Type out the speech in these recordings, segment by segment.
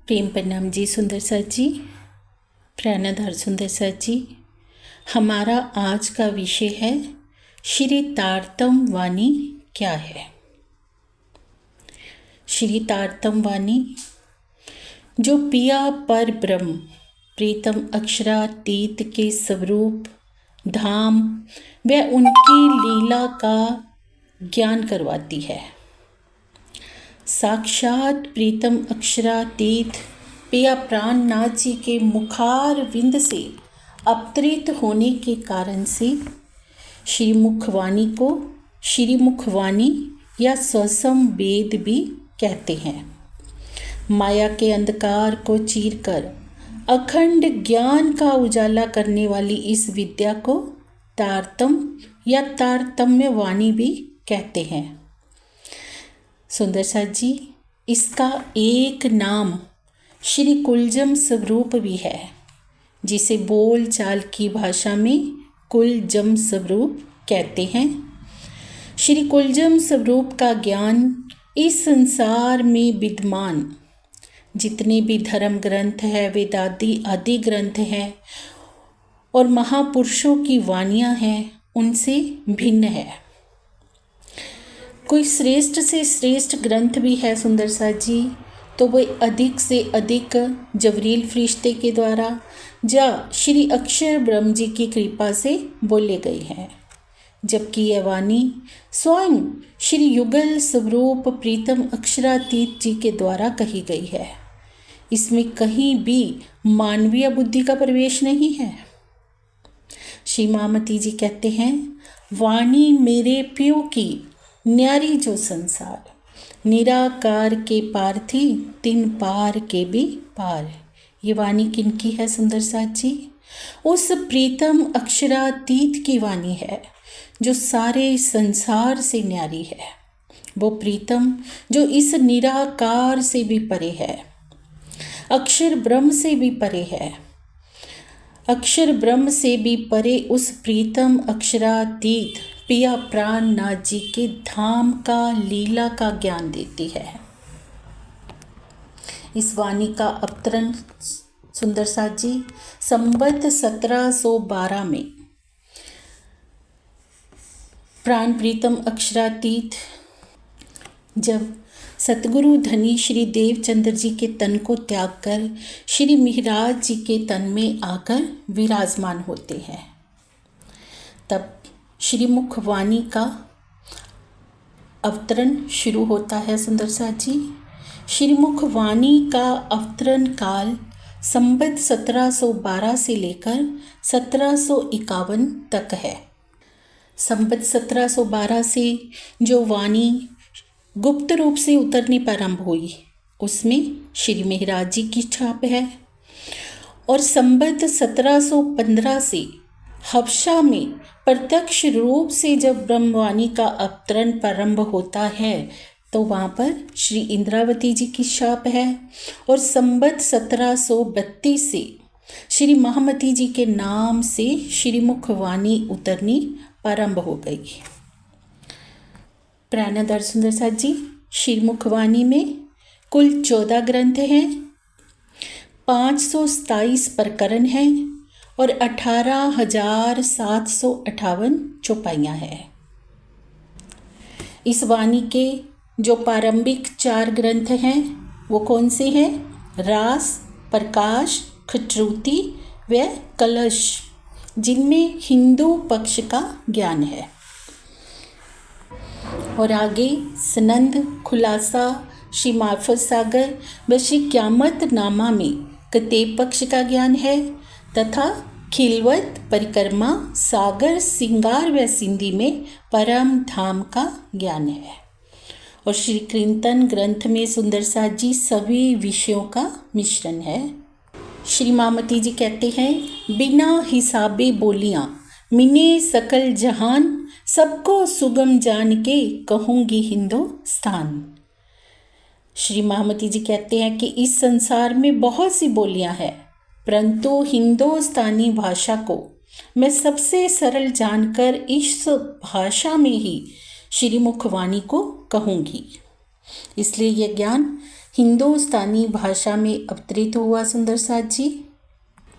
प्रेम प्रणाम जी सुंदर सर जी, प्राणाधार सुंदर सर जी। हमारा आज का विषय है श्री तारतम वाणी क्या है। श्री तारतम वाणी जो पिया पर ब्रह्म प्रीतम अक्षरातीत के स्वरूप धाम व उनकी लीला का ज्ञान करवाती है। साक्षात प्रीतम अक्षरातीत पिया प्राणनाथ जी के मुखार विंद से अवतरित होने के कारण से श्रीमुखवाणी को श्रीमुखवाणी या स्वसम वेद भी कहते हैं। माया के अंधकार को चीरकर अखंड ज्ञान का उजाला करने वाली इस विद्या को तारतम या तारतम्य वाणी भी कहते हैं। सुंदर सर जी, इसका एक नाम श्री कुलजम स्वरूप भी है, जिसे बोल चाल की भाषा में कुलजम स्वरूप कहते हैं। श्री कुलजम स्वरूप का ज्ञान इस संसार में विद्यमान जितने भी धर्म ग्रंथ है, वेदादि आदि ग्रंथ हैं और महापुरुषों की वाणियाँ हैं, उनसे भिन्न है। कोई श्रेष्ठ से श्रेष्ठ ग्रंथ भी है सुंदर सर जी, तो वह अधिक से अधिक जबरील फरिश्ते के द्वारा या श्री अक्षर ब्रह्म जी की कृपा से बोले गए हैं, जबकि यह वाणी स्वयं श्री युगल स्वरूप प्रीतम अक्षरातीत जी के द्वारा कही गई है। इसमें कहीं भी मानवीय बुद्धि का प्रवेश नहीं है। श्री मामती जी कहते हैं, वाणी मेरे प्यो की न्यारी जो संसार निराकार के पार थी तिन पार के भी पार। ये वाणी किनकी है सुंदर साथ जी? उस प्रीतम अक्षरातीत की वाणी है जो सारे संसार से न्यारी है। वो प्रीतम जो इस निराकार से भी परे है, अक्षर ब्रह्म से भी परे है। अक्षर ब्रह्म से भी परे उस प्रीतम अक्षरातीत पिया प्राणनाथ जी के धाम का लीला का ज्ञान देती है। इस वाणी का अवतरण सुंदर साथ जी संवत 1712 में प्राण प्रीतम अक्षरातीत जब सतगुरु धनी श्री देवचंद्र जी के तन को त्याग कर श्री मिहिराज जी के तन में आकर विराजमान होते हैं, तब श्रीमुखवाणी का अवतरण शुरू होता है। सुंदर साथ जी, श्रीमुखवाणी का अवतरण काल संवत 1712 से लेकर 1751 तक है। संवत 1712 से जो वाणी गुप्त रूप से उतरनी प्रारंभ हुई, उसमें श्री मिहिराज जी की छाप है। और संवत 1715 से हबशा में प्रत्यक्ष रूप से जब ब्रह्मवाणी का अवतरण प्रारंभ होता है, तो वहाँ पर श्री इंद्रावती जी की छाप है। और संवत 1732 से श्री महामती जी के नाम से श्रीमुखवाणी उतरनी प्रारंभ हो गई। प्राणाधार सुंदर साथ जी, श्रीमुखवाणी में कुल 14 ग्रंथ हैं, 527 प्रकरण हैं और 18,758 चौपाइयाँ हैं। इस वाणी के जो प्रारंभिक 4 ग्रंथ हैं वो कौन से हैं? रास, प्रकाश, खट्रुति व कलश, जिनमें हिंदू पक्ष का ज्ञान है। और आगे सनंद, खुलासा, श्री मार्फत सागर व श्री क्यामत नामा में कतेब पक्ष का ज्ञान है, तथा खिलवत, परिक्रमा, सागर, सिंगार व सिंधी में परम धाम का ज्ञान है। और श्री कीर्तन ग्रंथ में सुंदर साथ जी सभी विषयों का मिश्रण है। श्री मामती जी कहते हैं, बिना हिसाबे बोलियां मिने सकल जहान, सबको सुगम जान के कहूँगी हिंदुस्तान। श्री मामती जी कहते हैं कि इस संसार में बहुत सी बोलियां हैं, परंतु हिंदुस्तानी भाषा को मैं सबसे सरल जानकर इस भाषा में ही श्रीमुखवाणी को कहूँगी। इसलिए यह ज्ञान हिंदुस्तानी भाषा में अवतरित हुआ सुंदर साथ जी।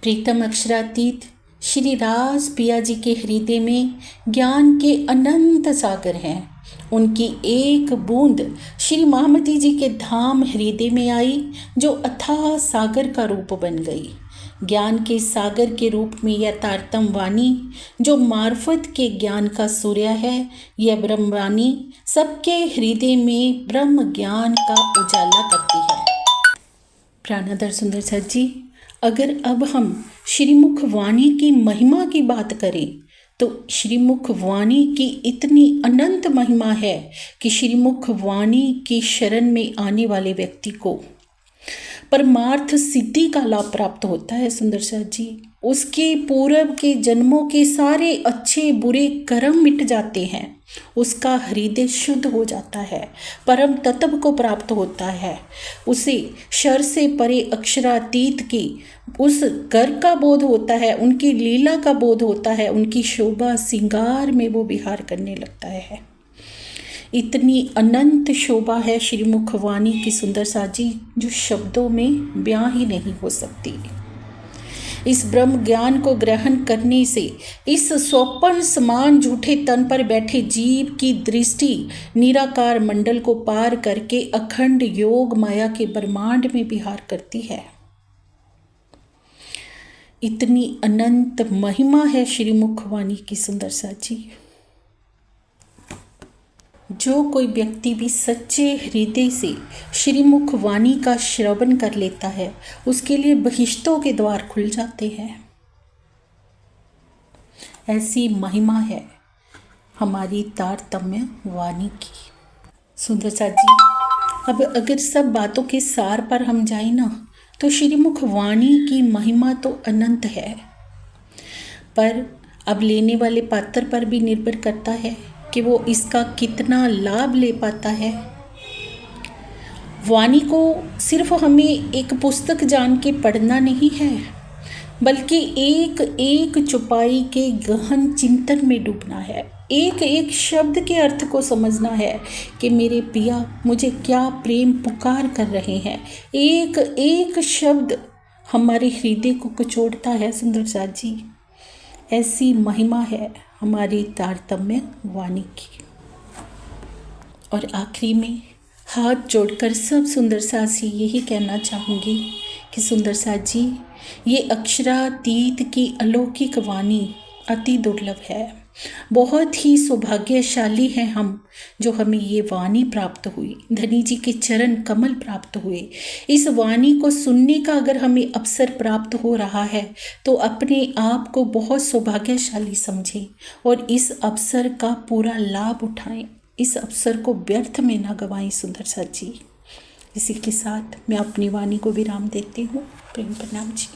प्रीतम अक्षरातीत श्री रास पिया जी के हृदय में ज्ञान के अनंत सागर हैं। उनकी एक बूंद श्री महामती जी के धाम हृदय में आई, जो अथाह सागर का रूप बन गई। ज्ञान के सागर के रूप में यह तारतम वाणी, जो मार्फत के ज्ञान का सूर्य है, यह ब्रह्मवाणी सबके हृदय में ब्रह्म ज्ञान का उजाला करती है। प्राणादर सुंदर साथ जी, अगर अब हम श्रीमुख वाणी की महिमा की बात करें तो श्रीमुख वाणी की इतनी अनंत महिमा है कि श्रीमुख वाणी की शरण में आने वाले व्यक्ति को परमार्थ सिद्धि का लाभ प्राप्त होता है। सुंदर साथ जी, उसके पूर्व के जन्मों के सारे अच्छे बुरे कर्म मिट जाते हैं, उसका हृदय शुद्ध हो जाता है, परम तत्व को प्राप्त होता है, उसे शर से परे अक्षरातीत की उस घर का बोध होता है, उनकी लीला का बोध होता है, उनकी शोभा श्रृंगार में वो विहार करने लगता है। इतनी अनंत शोभा है श्रीमुख वाणी की सुंदर साथ जी, जो शब्दों में बयां ही नहीं हो सकती। इस ब्रह्म ज्ञान को ग्रहण करने से इस स्वप्न समान झूठे तन पर बैठे जीव की दृष्टि निराकार मंडल को पार करके अखंड योग माया के ब्रह्मांड में विहार करती है। इतनी अनंत महिमा है श्रीमुख वाणी की सुंदर साथ जी। जो कोई व्यक्ति भी सच्चे हृदय से श्रीमुख वाणी का श्रवण कर लेता है, उसके लिए बहिश्तों के द्वार खुल जाते हैं। ऐसी महिमा है हमारी तारतम्य वाणी की। सुंदर साथ जी, अब अगर सब बातों के सार पर हम जाए ना, तो श्रीमुख वाणी की महिमा तो अनंत है, पर अब लेने वाले पात्र पर भी निर्भर करता है कि वो इसका कितना लाभ ले पाता है। वाणी को सिर्फ हमें एक पुस्तक जान के पढ़ना नहीं है, बल्कि एक एक चौपाई के गहन चिंतन में डूबना है। एक एक शब्द के अर्थ को समझना है कि मेरे पिया मुझे क्या प्रेम पुकार कर रहे हैं। एक एक शब्द हमारे हृदय को कचोड़ता है सुंदर साथ जी। ऐसी महिमा है हमारी तारतम्य वाणी की। और आखिरी में हाथ जोड़कर सब सुंदर साथ से यही कहना चाहूँगी कि सुंदर साथ जी, ये अक्षरातीत की अलौकिक वाणी अति दुर्लभ है। बहुत ही सौभाग्यशाली हैं हम जो हमें ये वाणी प्राप्त हुई, धनी जी के चरण कमल प्राप्त हुए। इस वाणी को सुनने का अगर हमें अवसर प्राप्त हो रहा है तो अपने आप को बहुत सौभाग्यशाली समझें और इस अवसर का पूरा लाभ उठाएं। इस अवसर को व्यर्थ में ना गवाएं सुंदर साथ जी। इसी के साथ मैं अपनी वाणी को विराम देती हूँ। प्रेम प्रणाम जी।